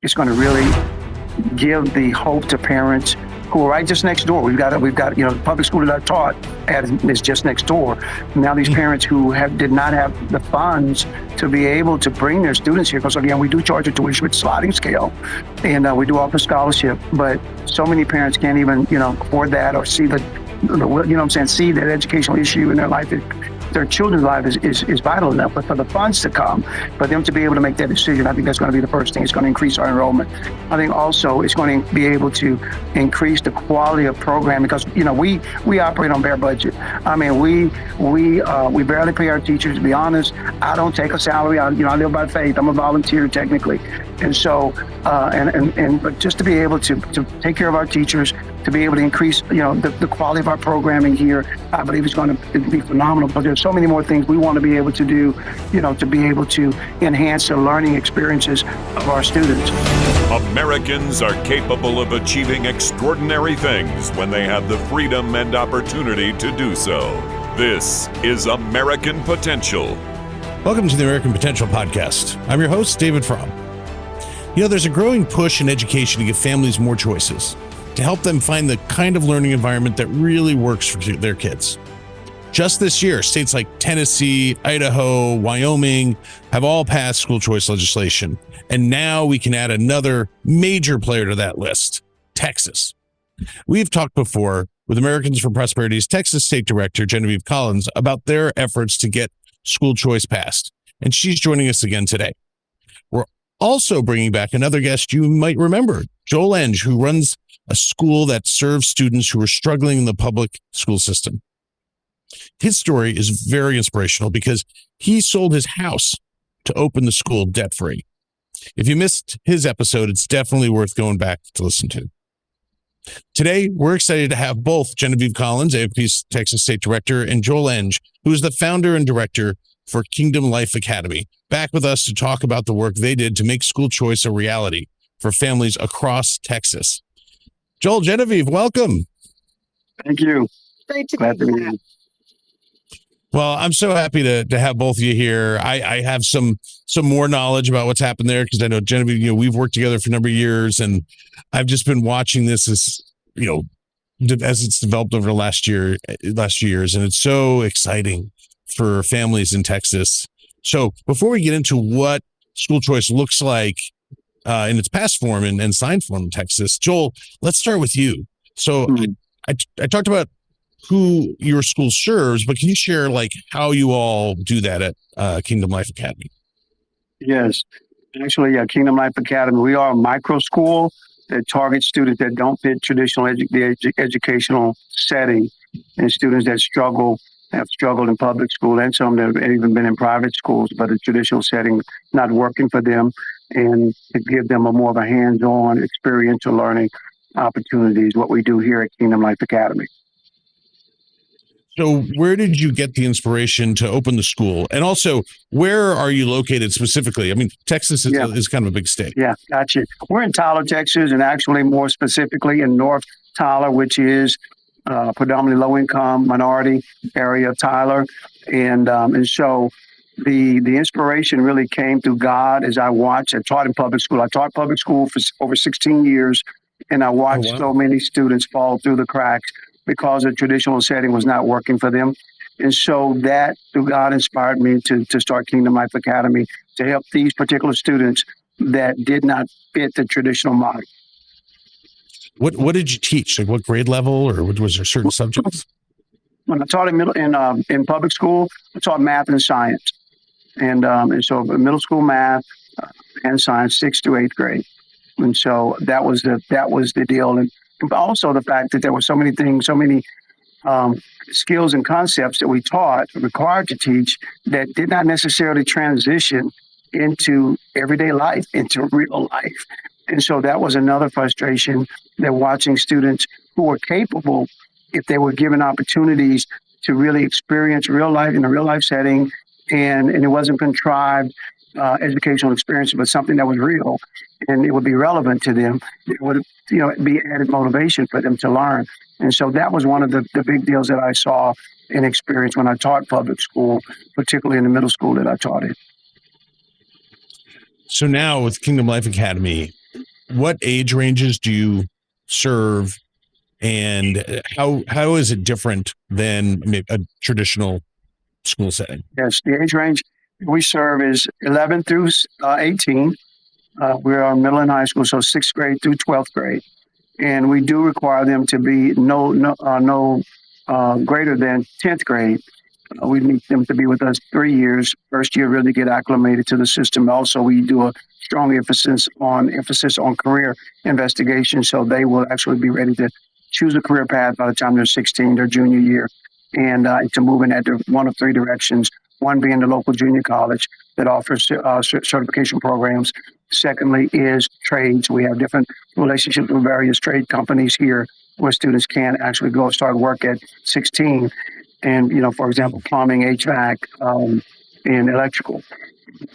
It's going to really give the hope to parents who are right just next door. We've got the public school that I taught at is just next door. Now these parents who did not have the funds to be able to bring their students here, because again, we do charge a tuition with sliding scale, and we do offer scholarship, but so many parents can't even, afford that or see see that educational issue in their life. Their children's life is vital enough, but for the funds to come, for them to be able to make that decision, I think that's going to be the first thing. It's going to increase our enrollment. I think also it's going to be able to increase the quality of programming, because we operate on bare budget. I mean, we barely pay our teachers. To be honest, I don't take a salary. I live by faith. I'm a volunteer technically, and so but just to be able to take care of our teachers, to be able to increase the quality of our programming here, I believe it's going to be phenomenal. But there's so many more things we want to be able to do, to be able to enhance the learning experiences of our students. Americans are capable of achieving extraordinary things when they have the freedom and opportunity to do so. This is American Potential. Welcome to the American Potential Podcast. I'm your host, David Fromm. There's a growing push in education to give families more choices, to help them find the kind of learning environment that really works for their kids. Just this year, states like Tennessee, Idaho, Wyoming have all passed school choice legislation. And now we can add another major player to that list, Texas. We've talked before with Americans for Prosperity's Texas State Director, Genevieve Collins, about their efforts to get school choice passed. And she's joining us again today. We're also bringing back another guest you might remember, Joel Enge, who runs a school that serves students who are struggling in the public school system. His story is very inspirational because he sold his house to open the school debt-free. If you missed his episode, it's definitely worth going back to listen to. Today, we're excited to have both Genevieve Collins, AFP's Texas State Director, and Joel Enge, who is the founder and director for Kingdom Life Academy, back with us to talk about the work they did to make school choice a reality for families across Texas. Joel, Genevieve, welcome. Thank you. Great to Glad be to here. be here. Well, I'm so happy to have both of you here. I have some more knowledge about what's happened there because I know Genevieve, we've worked together for a number of years, and I've just been watching this as it's developed over the last few years, and it's so exciting for families in Texas. So before we get into what school choice looks like in its past form and signed form in Texas, Joel, let's start with you. So I talked about who your school serves, but can you share how you all do that at Kingdom Life Academy? Yes. Actually, Kingdom Life Academy, we are a micro school that targets students that don't fit traditional educational setting, and students that have struggled in public school, and some that have even been in private schools, but a traditional setting not working for them, and to give them more of a hands-on experiential learning opportunities, what we do here at Kingdom Life Academy. So where did you get the inspiration to open the school? And also, where are you located specifically? I mean, Texas is kind of a big state. Yeah, gotcha. We're in Tyler, Texas, and actually more specifically in North Tyler, which is predominantly low-income minority area of Tyler. And so the inspiration really came through God as I taught in public school. I taught public school for over 16 years, and I watched so many students fall through the cracks because the traditional setting was not working for them. And so that, through God, inspired me to start Kingdom Life Academy to help these particular students that did not fit the traditional model. What did you teach? What grade level, or was there certain subjects? When I taught in public school, I taught math and science. And so middle school math and science, 6th to 8th grade. And so that was the deal. And also the fact that there were so many things, so many skills and concepts that we required to teach that did not necessarily transition into everyday life, into real life. And so that was another frustration, that watching students who were capable, if they were given opportunities to really experience real life in a real life setting, and it wasn't contrived educational experience, but something that was real and it would be relevant to them, it would be added motivation for them to learn. And so that was one of the big deals that I saw and experienced when I taught public school, particularly in the middle school that I taught in. So now with Kingdom Life Academy, what age ranges do you serve, and how is it different than maybe a traditional school setting? Yes, the age range we serve is 11 through 18. We're on middle and high school, so 6th grade through 12th grade. And we do require them to be no greater than 10th grade. We need them to be with us 3 years. First year, really get acclimated to the system. Also, we do a strong emphasis on career investigation, so they will actually be ready to choose a career path by the time they're 16, their junior year, and to move in that one of three directions. One being the local junior college that offers certification programs. Secondly is trades. We have different relationships with various trade companies here where students can actually go start work at 16. And, for example, plumbing, HVAC, and electrical.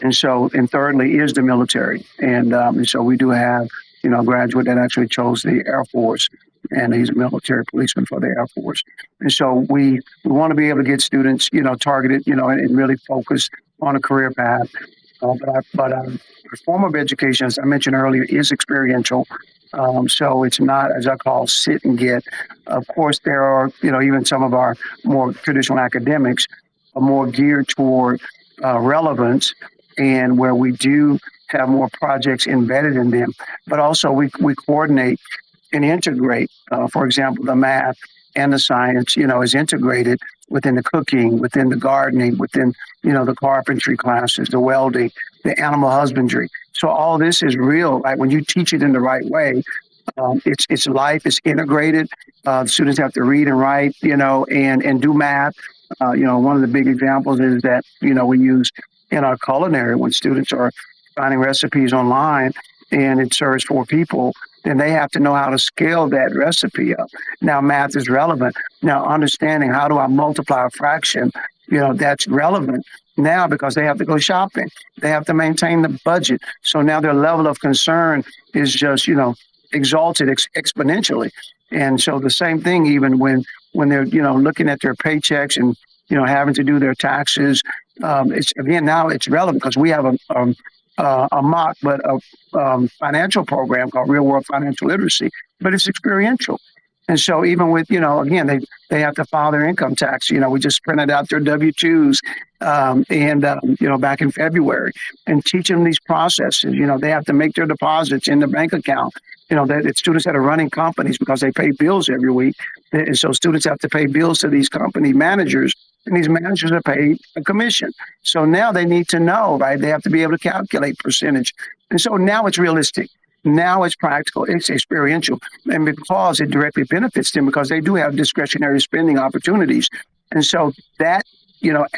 And thirdly is the military. And so we do have, a graduate that actually chose the Air Force, and he's a military policeman for the Air Force. And so we want to be able to get students, targeted, and really focus on a career path. But our form of education, as I mentioned earlier, is experiential. So it's not, as I call, sit and get. Of course, there are, even some of our more traditional academics are more geared toward relevance, and where we do have more projects embedded in them. But also we coordinate and integrate, for example, the math and the science, is integrated within the cooking, within the gardening, within, the carpentry classes, the welding, the animal husbandry. So all this is real. Like when you teach it in the right way, it's life, it's integrated. Students have to read and write, and do math. One of the big examples is that, we use in our culinary when students are finding recipes online and it serves 4 people, then they have to know how to scale that recipe up. Now, math is relevant. Now, understanding how do I multiply a fraction, that's relevant now because they have to go shopping. They have to maintain the budget. So now their level of concern is just, exalted exponentially. And so the same thing, even when they're, looking at their paychecks and, having to do their taxes, now it's relevant because we have a mock, but a financial program called Real World Financial Literacy, but it's experiential. And so even with, again, they have to file their income tax. We just printed out their W-2s back in February and teach them these processes. They have to make their deposits in the bank account. That students that are running companies because they pay bills every week. And so students have to pay bills to these company managers, and these managers are paid a commission. So now they need to know, right? They have to be able to calculate percentage. And so now it's realistic. Now it's practical, it's experiential. And because it directly benefits them because they do have discretionary spending opportunities. And so that,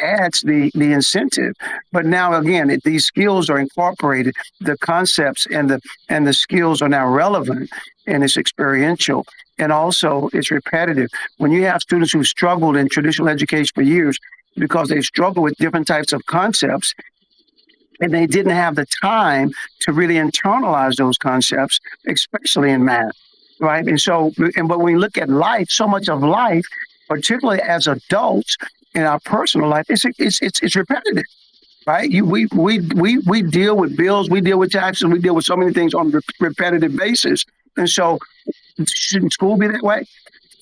adds the incentive. But now, again, these skills are incorporated. The concepts and the skills are now relevant, and it's experiential. And also it's repetitive. When you have students who struggled in traditional education for years because they struggle with different types of concepts, and they didn't have the time to really internalize those concepts, especially in math, right? But when we look at life, so much of life, particularly as adults in our personal life, it's repetitive, right? We deal with bills, we deal with taxes, we deal with so many things on a repetitive basis. And so shouldn't school be that way?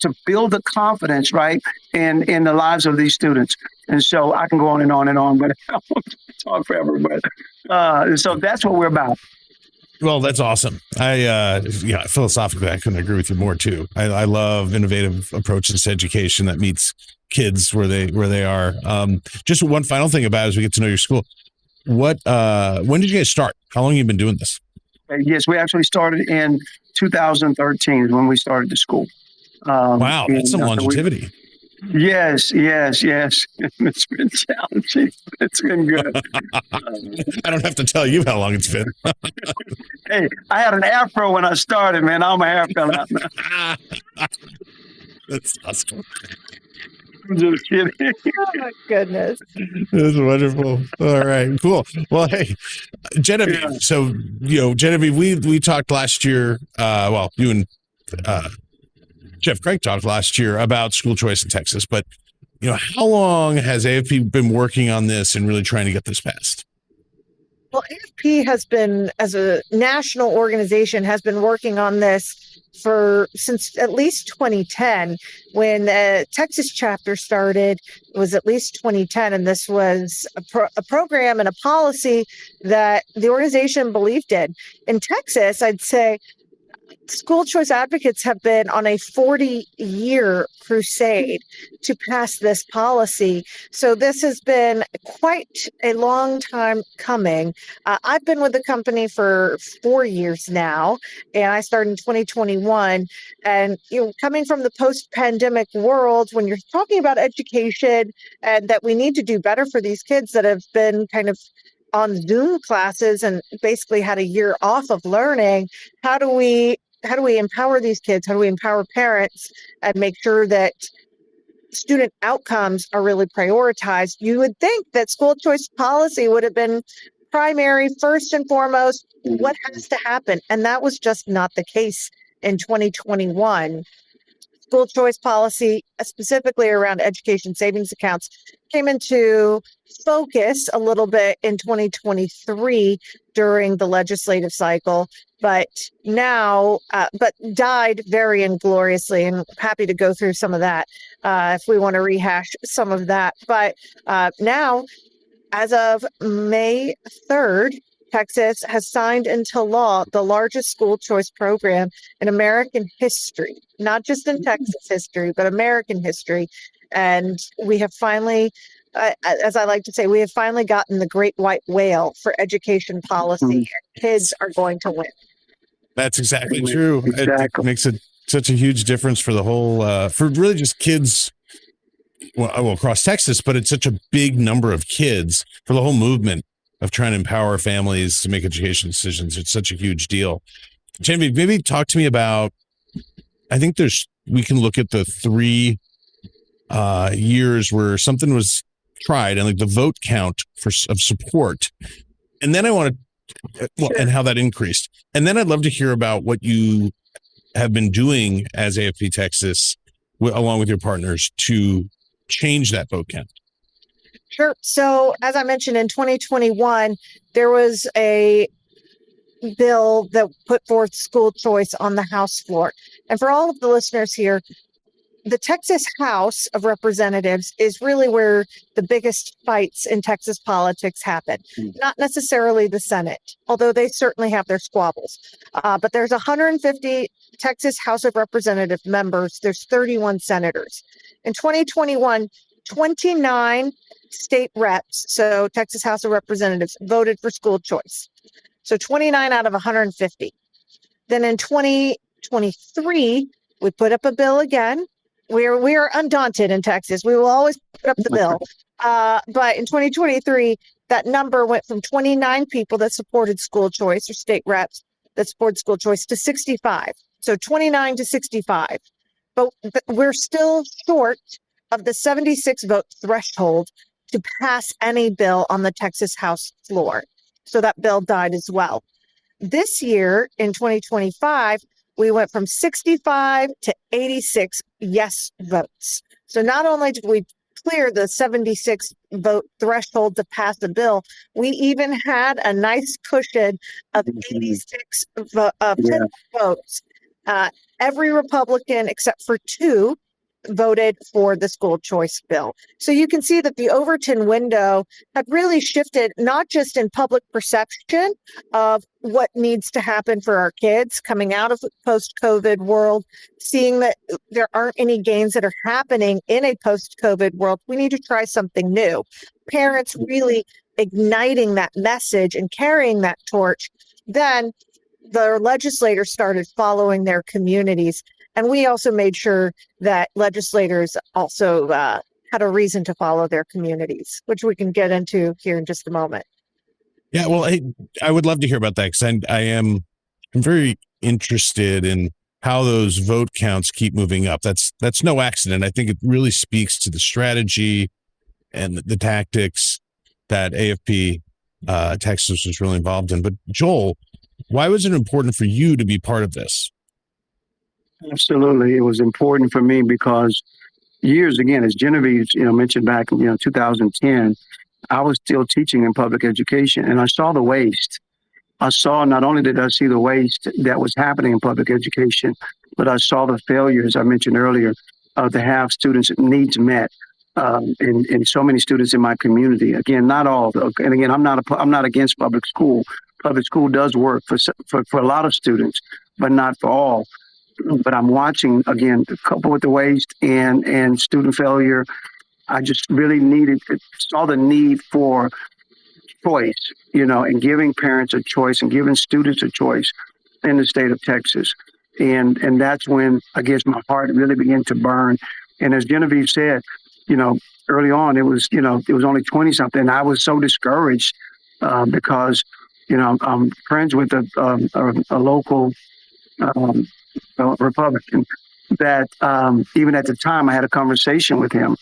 To build the confidence, right, in the lives of these students. And so I can go on and on and on, but I won't talk forever. But so that's what we're about. Well, that's awesome. Philosophically, I couldn't agree with you more too. I love innovative approaches to education that meets kids where they are. Just one final thing about it as we get to know your school. When did you guys start? How long have you been doing this? Yes, we actually started in 2013 when we started the school. Wow, that's some longevity. Yes. It's been challenging. It's been good. I don't have to tell you how long it's been. Hey, I had an afro when I started, man. All my hair fell out now. That's awesome. I'm just kidding. Oh my goodness. That's wonderful. All right, cool. Well, hey, Genevieve. Yeah. So, Genevieve, we talked last year. You and Jeff Craig talked last year about school choice in Texas, but how long has AFP been working on this and really trying to get this passed? Well, AFP has been, as a national organization, has been working on this since at least 2010. When the Texas chapter started, it was at least 2010, and this was a program and a policy that the organization believed in. In Texas, I'd say school choice advocates have been on a 40-year crusade to pass this policy. So this has been quite a long time coming. I've been with the company for 4 years now, and I started in 2021. And coming from the post-pandemic world, when you're talking about education and that we need to do better for these kids that have been kind of on Zoom classes and basically had a year off of learning, how do we empower these kids? How do we empower parents and make sure that student outcomes are really prioritized? You would think that school choice policy would have been primary, first and foremost, what has to happen? And that was just not the case in 2021. School choice policy, specifically around education savings accounts, came into focus a little bit in 2023 during the legislative cycle, but died very ingloriously. And happy to go through some of that if we want to rehash some of that. But now, as of May 3rd, Texas has signed into law the largest school choice program in American history, not just in Texas history, but American history. And we have finally, as I like to say, we have finally gotten the great white whale for education policy. And kids are going to win. That's exactly true. Exactly. It makes such a huge difference for the whole, for really just kids. Well, across Texas, but it's such a big number of kids for the whole movement of trying to empower families to make education decisions. It's such a huge deal. Genevieve, maybe talk to me about, I think we can look at the 3 years where something was tried and like the vote count of support. And then I want to, and how that increased. And then I'd love to hear about what you have been doing as AFP Texas, along with your partners, to change that vote count. Sure. So as I mentioned, in 2021, there was a bill that put forth school choice on the House floor. And for all of the listeners here, the Texas House of Representatives is really where the biggest fights in Texas politics happen, not necessarily the Senate, although they certainly have their squabbles. But there's 150 Texas House of Representative members. There's 31 senators. In 2021, 29 state reps, so Texas House of Representatives, voted for school choice. So 29 out of 150. Then in 2023, we put up a bill again. We are undaunted in Texas. We will always put up the bill. But in 2023, that number went from 29 people that supported school choice, or state reps that supported school choice, to 65. So 29 to 65. But we're still short of the 76 vote threshold to pass any bill on the Texas House floor. So that bill died as well. This year, in 2025, we went from 65 to 86 yes votes. So not only did we clear the 76 vote threshold to pass the bill, we even had a nice cushion of 86 votes. Every Republican except for 2 voted for the school choice bill. So you can see that the Overton window had really shifted, not just in public perception of what needs to happen for our kids coming out of the post-COVID world, seeing that there aren't any gains that are happening in a post-COVID world. We need to try something new. Parents really igniting that message and carrying that torch. Then the legislators started following their communities. And we also made sure that legislators also had a reason to follow their communities, which we can get into here in just a moment. Yeah, well, I would love to hear about that, because I'm very interested in how those vote counts keep moving up. That's no accident. I think it really speaks to the strategy and the tactics that AFP Texas was really involved in. But Joel, why was it important for you to be part of this? Absolutely. It was important for me because years, again, as Genevieve, mentioned back in, 2010, I was still teaching in public education, and I saw the waste. Not only did I see the waste that was happening in public education, but I saw the failures I mentioned earlier to have students' needs met. In so many students in my community. Again, not all. And again, I'm not against public school. Public school does work for a lot of students, but not for all. But I'm watching, again, coupled with the waste and student failure. I just really saw the need for choice, and giving parents a choice and giving students a choice in the state of Texas. And that's when I guess my heart really began to burn. And as Genevieve said, early on, it was only 20 something. I was so discouraged because, I'm friends with a local Republican that even at the time I had a conversation with him,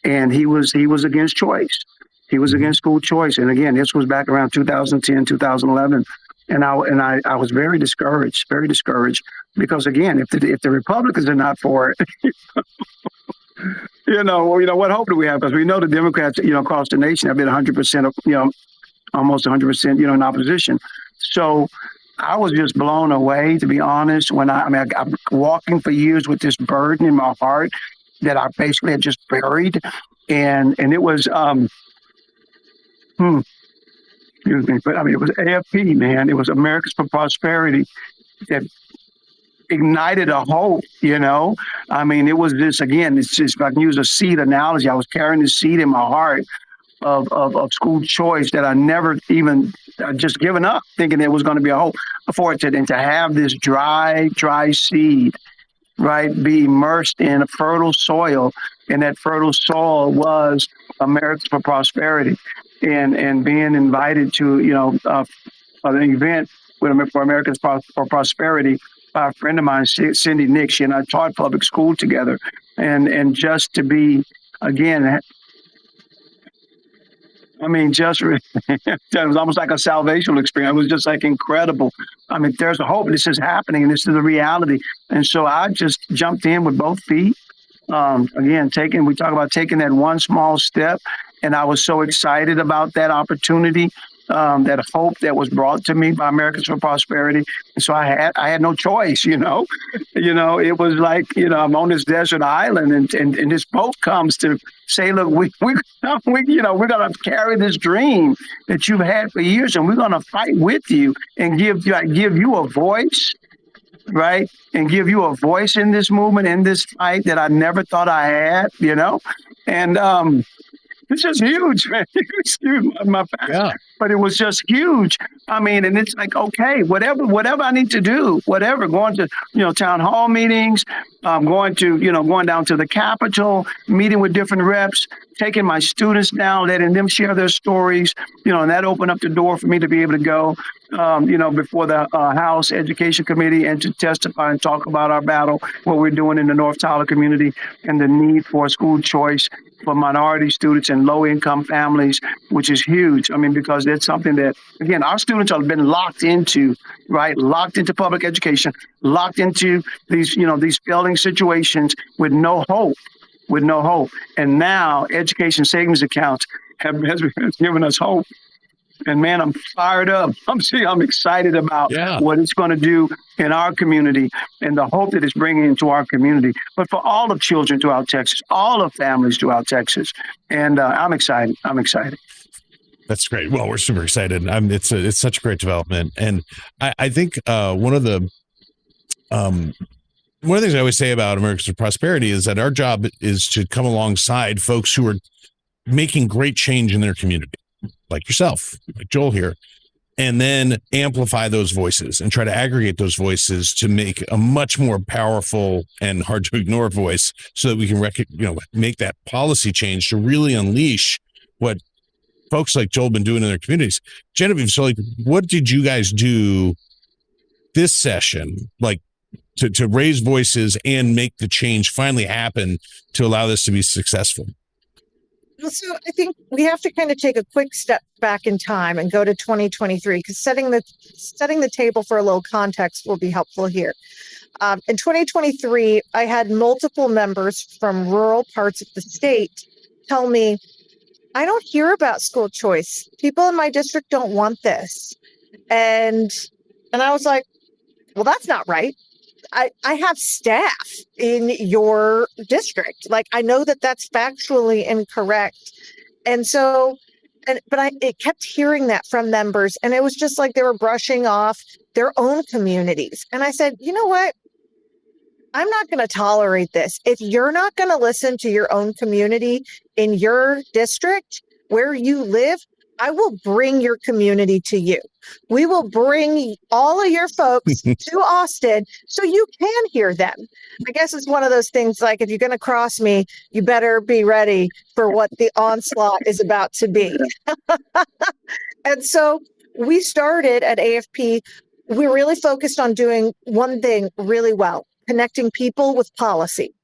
and he was against choice. He was against school choice. And again, this was back around 2010, 2011. And I was very discouraged because again, if the Republicans are not for it, what hope do we have? Because we know the Democrats, across the nation have been 100%, almost 100%, in opposition. So I was just blown away, to be honest, when I'm walking for years with this burden in my heart that I basically had just buried. And it was, excuse me, but it was AFP, man. It was Americans for Prosperity that ignited a hope, it was this, again, it's just, if I can use a seed analogy, I was carrying this seed in my heart of school choice that I never even, just given up, thinking there was going to be a hope for it, and to have this dry seed, right, be immersed in a fertile soil, and that fertile soil was Americans for Prosperity, and being invited to, an event for Americans for Prosperity by a friend of mine, Cindy Nick. She and I taught public school together, and just to be, again, just it was almost like a salvational experience. It was just like incredible. There's a hope. This is happening, and this is a reality. And so I just jumped in with both feet. Again, we talk about taking that one small step, and I was so excited about that opportunity, that hope that was brought to me by Americans for Prosperity. And so I had no choice, it was like, I'm on this desert island, and this boat comes to say, look, we're going to carry this dream that you've had for years, and we're going to fight with you and give you a voice, right? And give you a voice in this movement, in this fight that I never thought I had, and, it's just huge, man. It's huge, my back. Yeah. But it was just huge. And it's like, okay, whatever I need to do, whatever, going to, town hall meetings, going down to the Capitol, meeting with different reps, taking my students down, letting them share their stories, and that opened up the door for me to be able to go, before the House Education Committee and to testify and talk about our battle, what we're doing in the North Tyler community, and the need for school choice for minority students and low-income families, which is huge. Because that's something that, again, our students have been locked into, right? Locked into public education, locked into these, these failing situations with no hope. And now education savings accounts has given us hope. And man, I'm fired up. I'm excited about what it's going to do in our community and the hope that it's bringing into our community, but for all of children throughout Texas, all of families throughout Texas. And I'm excited. That's great. Well, we're super excited. It's such a great development. And I think one of the things I always say about Americans for Prosperity is that our job is to come alongside folks who are making great change in their community, like yourself, like Joel here, and then amplify those voices and try to aggregate those voices to make a much more powerful and hard to ignore voice, so that we can make that policy change to really unleash what folks like Joel have been doing in their communities. Genevieve, so what did you guys do this session, to raise voices and make the change finally happen to allow this to be successful? So I think we have to kind of take a quick step back in time and go to 2023, because setting the table for a little context will be helpful here. In 2023, I had multiple members from rural parts of the state tell me, I don't hear about school choice. People in my district don't want this. And I was like, well, that's not right. I have staff in your district. Like, I know that that's factually incorrect. And so, it kept hearing that from members, and it was just like they were brushing off their own communities. And I said, you know what? I'm not going to tolerate this. If you're not going to listen to your own community in your district where you live, I will bring your community to you. We will bring all of your folks to Austin so you can hear them. I guess it's one of those things like, if you're going to cross me, you better be ready for what the onslaught is about to be. And so we started at AFP. We're really focused on doing one thing really well: connecting people with policy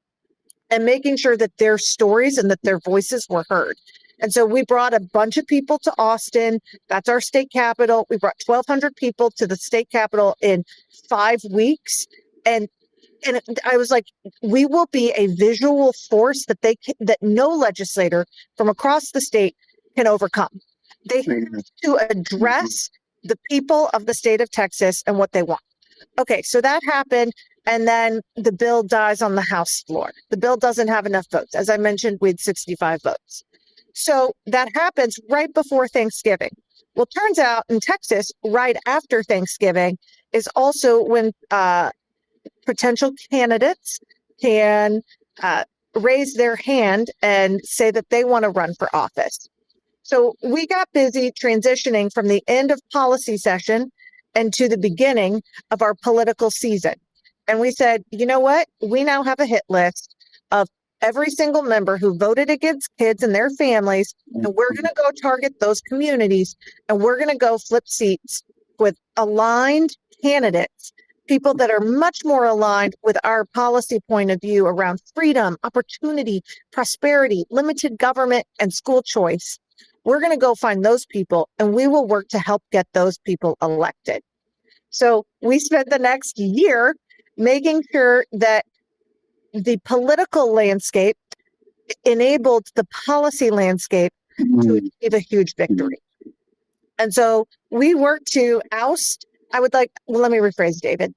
and making sure that their stories and that their voices were heard. And so we brought a bunch of people to Austin. That's our state capital. We brought 1,200 people to the state capital in 5 weeks. And I was like, we will be a visual force that that no legislator from across the state can overcome. They have to address the people of the state of Texas and what they want. Okay, so that happened. And then the bill dies on the House floor. The bill doesn't have enough votes. As I mentioned, we had 65 votes. So that happens right before Thanksgiving. Well, turns out in Texas, right after Thanksgiving is also when potential candidates can raise their hand and say that they want to run for office. So we got busy transitioning from the end of policy session and to the beginning of our political season. And we said, you know what? We now have a hit list of every single member who voted against kids and their families. And we're going to go target those communities, and we're going to go flip seats with aligned candidates, people that are much more aligned with our policy point of view around freedom, opportunity, prosperity, limited government, and school choice. We're going to go find those people, and we will work to help get those people elected. So we spent the next year making sure that the political landscape enabled the policy landscape to achieve a huge victory. And so we worked to oust, let me rephrase, David.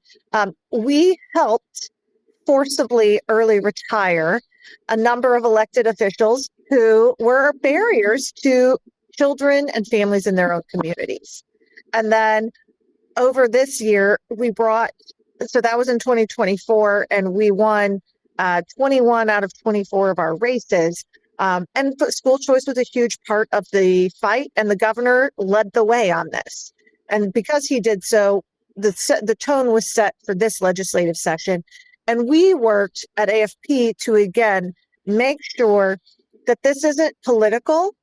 We helped forcibly early retire a number of elected officials who were barriers to children and families in their own communities. And then over this year, so that was in 2024, and we won 21 out of 24 of our races. And school choice was a huge part of the fight, and the governor led the way on this. And because he did so, the tone was set for this legislative session. And we worked at AFP to, again, make sure that this isn't political,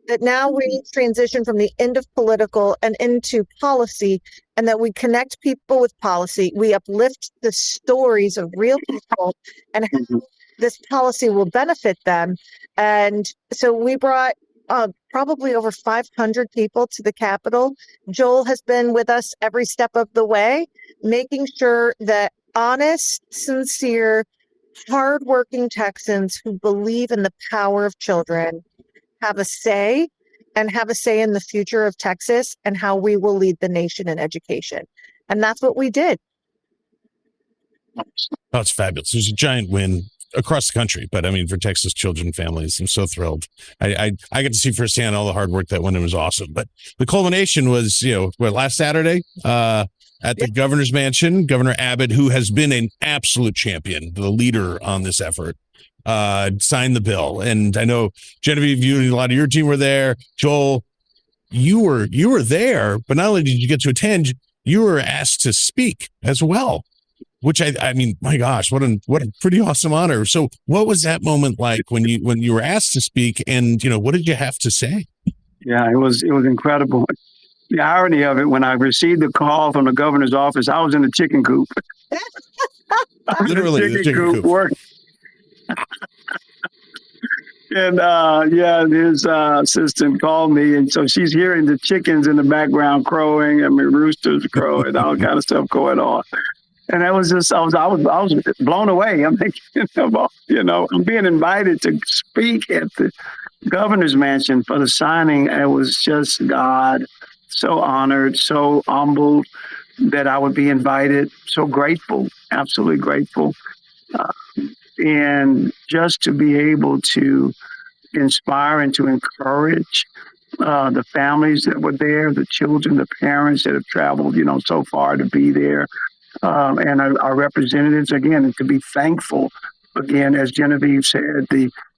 that now we transition from the end of political and into policy, and that we connect people with policy. We uplift the stories of real people and how this policy will benefit them. And so we brought probably over 500 people to the Capitol. Joel has been with us every step of the way, making sure that honest, sincere, hardworking Texans who believe in the power of children have a say, and have a say in the future of Texas and how we will lead the nation in education. And that's what we did. Oh, it's fabulous. There's a giant win across the country, but I mean, for Texas children and families, I'm so thrilled. I get to see firsthand all the hard work that went in. Was awesome. But the culmination was, last Saturday at the governor's mansion. Governor Abbott, who has been an absolute champion, the leader on this effort, signed the bill. And I know, Genevieve, you and a lot of your team were there. Joel, you were there, but not only did you get to attend, you were asked to speak as well, which I mean, my gosh, what a pretty awesome honor. So what was that moment like when you were asked to speak, and what did you have to say? Yeah, it was incredible. The irony of it, when I received the call from the governor's office, I was in the chicken coop. Literally, the chicken coop. Working. And his assistant called me, and so she's hearing the chickens in the background crowing. I mean, roosters crowing, all kind of stuff going on. And that was just, I was blown away. I'm thinking about, I'm being invited to speak at the governor's mansion for the signing. It was just God, so honored, so humbled that I would be invited. So grateful, absolutely grateful. Uh, and just to be able to inspire and to encourage the families that were there, the children, the parents that have traveled, so far to be there, and our representatives again, and to be thankful again, as Genevieve said,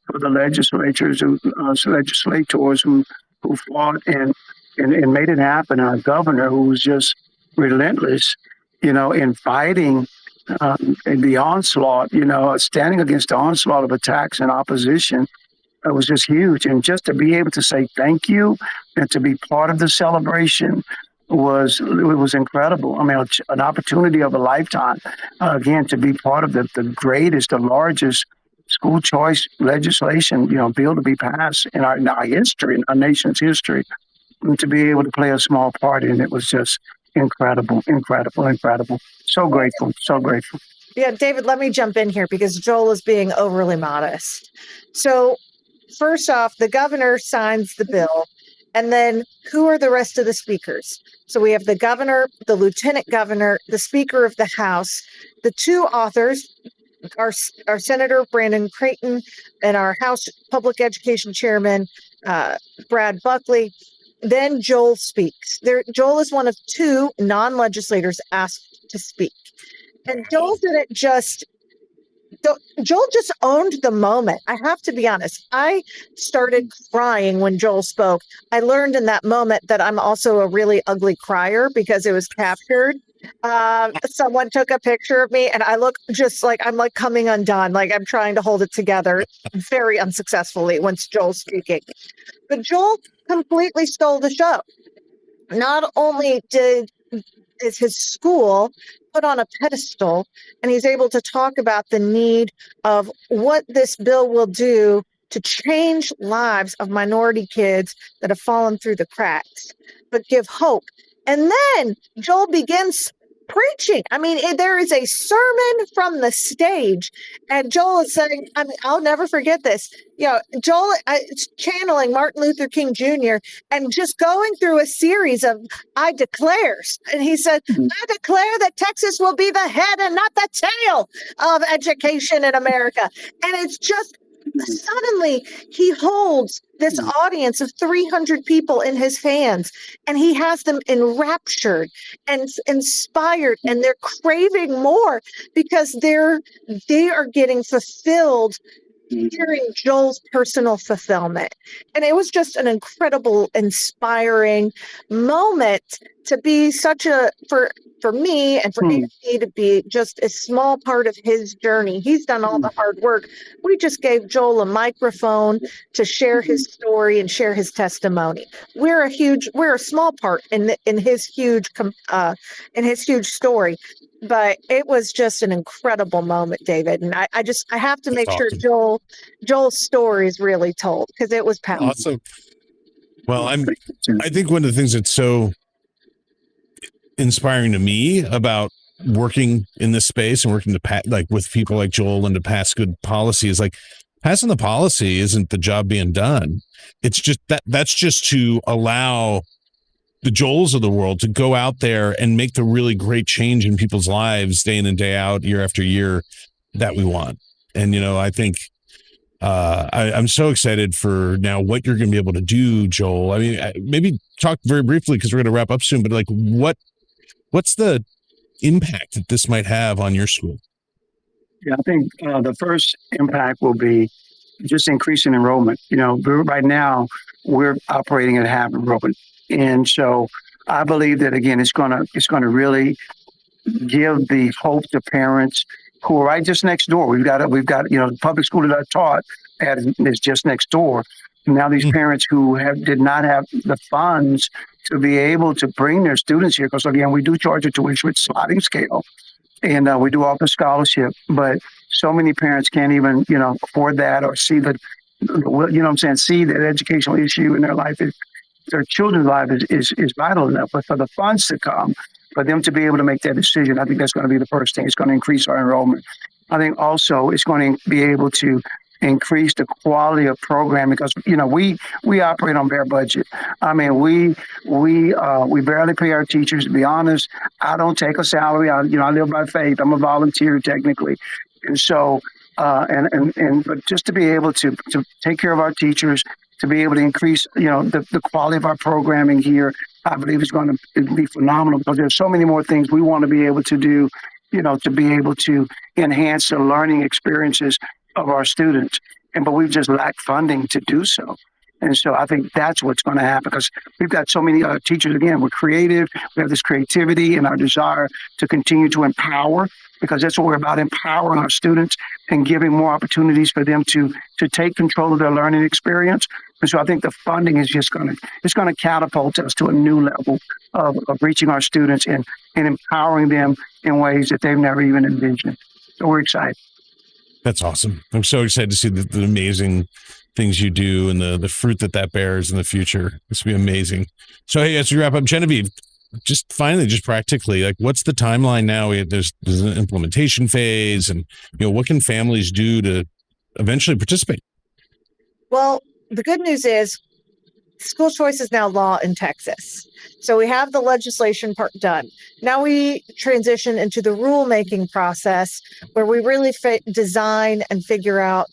for the legislators, legislators who fought and made it happen. Our governor, who was just relentless, in fighting the onslaught, standing against the onslaught of attacks and opposition. It was just huge. And just to be able to say thank you and to be part of the celebration was incredible. I mean, an opportunity of a lifetime, again, to be part of the greatest, the largest school choice legislation, bill to be passed in our history, in our nation's history, and to be able to play a small part in it was just incredible, incredible, incredible. So grateful, so grateful. Yeah, David, let me jump in here because Joel is being overly modest. So first off, the governor signs the bill, and then who are the rest of the speakers? So we have the governor, the lieutenant governor, the speaker of the House, the two authors, our Senator Brandon Creighton and our House Public Education Chairman, Brad Buckley. Then Joel speaks. Joel is one of two non-legislators asked to speak. And Joel just owned the moment. I have to be honest. I started crying when Joel spoke. I learned in that moment that I'm also a really ugly crier because it was captured. Someone took a picture of me and I look just like I'm like coming undone. Like I'm trying to hold it together very unsuccessfully once Joel's speaking. But Joel completely stole the show. Not only is his school put on a pedestal, and he's able to talk about the need of what this bill will do to change lives of minority kids that have fallen through the cracks, but give hope. And then Joel begins preaching. I mean, there is a sermon from the stage, and Joel is saying, I mean, I'll never forget this. Joel channeling Martin Luther King Jr. and just going through a series of I declares. And he said, I declare that Texas will be the head and not the tail of education in America. And it's just suddenly he holds this audience of 300 people in his hands, and he has them enraptured and inspired, and they're craving more because they are getting fulfilled hearing Joel's personal fulfillment. And it was just an incredible, inspiring moment to be for me and for me to be just a small part of his journey. He's done all the hard work. We just gave Joel a microphone to share his story and share his testimony. We're a small part in his huge story. But it was just an incredible moment, David. And I have to make sure Joel's story is really told because it was powerful. Awesome. Well, I think one of the things that's so inspiring to me about working in this space and working with people like Joel and to pass good policy is like passing the policy isn't the job being done. It's just that's just to allow the Joels of the world to go out there and make the really great change in people's lives day in and day out, year after year that we want. And, I think I'm so excited for now what you're going to be able to do, Joel. I mean, maybe talk very briefly because we're going to wrap up soon, but like what's the impact that this might have on your school? Yeah, I think the first impact will be just increasing enrollment. Right now we're operating at half enrollment. And so I believe that, again, it's going to really give the hope to parents who are right just next door. We've got the public school that I taught at is just next door. And now these parents who did not have the funds to be able to bring their students here, because again, we do charge a tuition with sliding scale, and we do offer scholarship, but so many parents can't even afford that or see see that educational issue in their life their children's life is vital enough, but for the funds to come, for them to be able to make that decision, I think that's going to be the first thing. It's going to increase our enrollment. I think also it's going to be able to increase the quality of programming because we operate on bare budget. I mean we barely pay our teachers. To be honest, I don't take a salary. I live by faith. I'm a volunteer technically, and so but just to be able to take care of our teachers, to be able to increase the quality of our programming here, I believe is going to be phenomenal because there's so many more things we want to be able to do, to be able to enhance the learning experiences of our students. But we've just lacked funding to do so. And so I think that's what's going to happen because we've got so many teachers. Again, we're creative. We have this creativity and our desire to continue to empower because that's what we're about, empowering our students and giving more opportunities for them to take control of their learning experience. And so I think the funding is just going to catapult us to a new level of reaching our students and empowering them in ways that they've never even envisioned. So we're excited. That's awesome. I'm so excited to see the amazing things you do and the fruit that bears in the future. This will be amazing. So, hey, as we wrap up, Genevieve, just practically, like, what's the timeline now? There's an implementation phase, and what can families do to eventually participate? Well, the good news is school choice is now law in Texas. So we have the legislation part done. Now we transition into the rulemaking process where we really design and figure out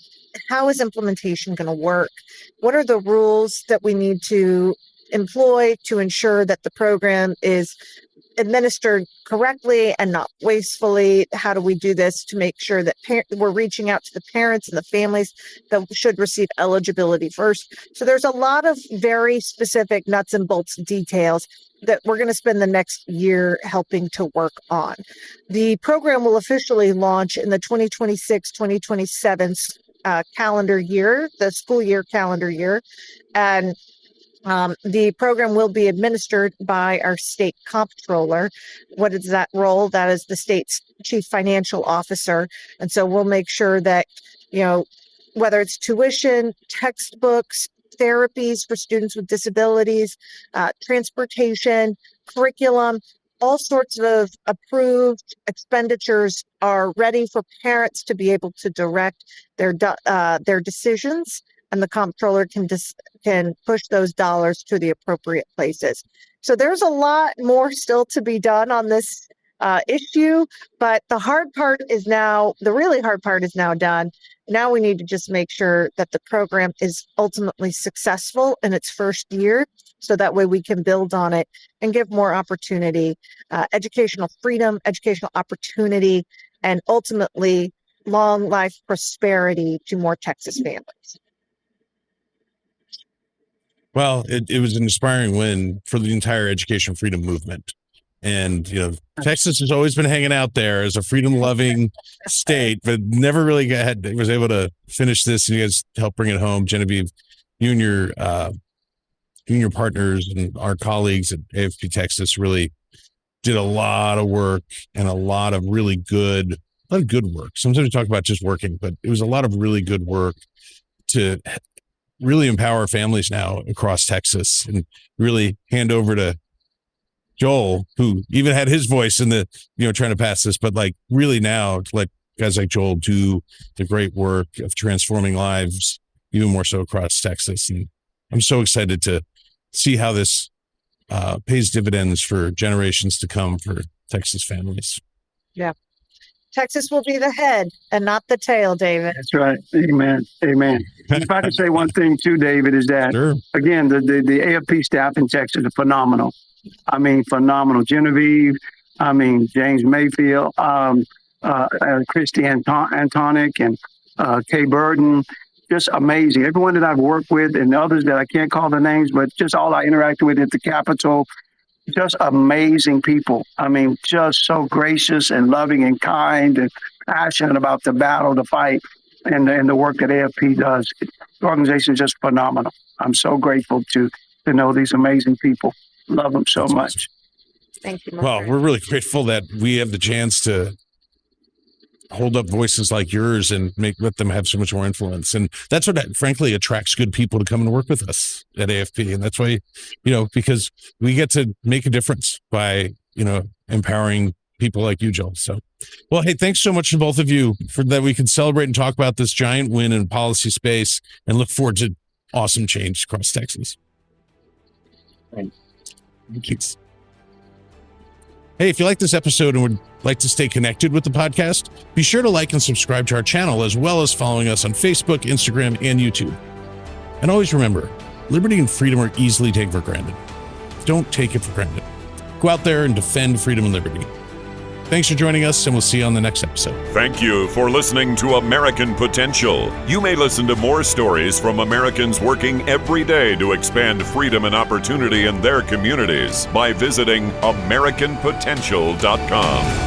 how is implementation going to work? What are the rules that we need to employ to ensure that the program is administered correctly and not wastefully? How do we do this to make sure that we're reaching out to the parents and the families that should receive eligibility first? So there's a lot of very specific nuts and bolts details that we're going to spend the next year helping to work on. The program will officially launch in the 2026-2027 calendar year, the school year calendar year. And the program will be administered by our state comptroller. What is that role? That is the state's chief financial officer. And so we'll make sure that, whether it's tuition, textbooks, therapies for students with disabilities, transportation, curriculum, all sorts of approved expenditures are ready for parents to be able to direct their decisions, and the comptroller can push those dollars to the appropriate places. So there's a lot more still to be done on this issue, but the really hard part is now done. Now we need to just make sure that the program is ultimately successful in its first year, so that way we can build on it and give more opportunity, educational freedom, educational opportunity, and ultimately long life prosperity to more Texas families. Well, it was an inspiring win for the entire education freedom movement. And, Texas has always been hanging out there as a freedom-loving state, but never really was able to finish this. And you guys helped bring it home. Genevieve, you and your partners and our colleagues at AFP Texas really did a lot of work and a lot of good work. Sometimes we talk about just working, but it was a lot of really good work to really empower families now across Texas, and really hand over to Joel, who even had his voice in the, trying to pass this, but like really now to let guys like Joel do the great work of transforming lives, even more so across Texas. And I'm so excited to see how this pays dividends for generations to come for Texas families. Yeah. Texas will be the head and not the tail, David. That's right. Amen. Amen. If I could say one thing too, David, is that, Sure. Again, the AFP staff in Texas are phenomenal. I mean, phenomenal. Genevieve, James Mayfield, Christy Antonic, and Kay Burden, just amazing. Everyone that I've worked with and others that I can't call the names, but just all I interacted with at the Capitol, just amazing people. Just so gracious and loving and kind and passionate about the battle, the fight, and the work that AFP does. The organization is just phenomenal. I'm so grateful to know these amazing people. Love them so much. Thank you. Well, we're really grateful that we have the chance to hold up voices like yours and let them have so much more influence. And that's what, frankly, attracts good people to come and work with us at AFP. And that's why, because we get to make a difference by, empowering people like you, Joel. So, well, hey, thanks so much to both of you for that. We can celebrate and talk about this giant win in policy space and look forward to awesome change across Texas. Thank you. Hey, if you like this episode and would like to stay connected with the podcast, be sure to like and subscribe to our channel, as well as following us on Facebook, Instagram, and YouTube. And always remember, liberty and freedom are easily taken for granted. Don't take it for granted. Go out there and defend freedom and liberty. Thanks for joining us, and we'll see you on the next episode. Thank you for listening to American Potential. You may listen to more stories from Americans working every day to expand freedom and opportunity in their communities by visiting AmericanPotential.com.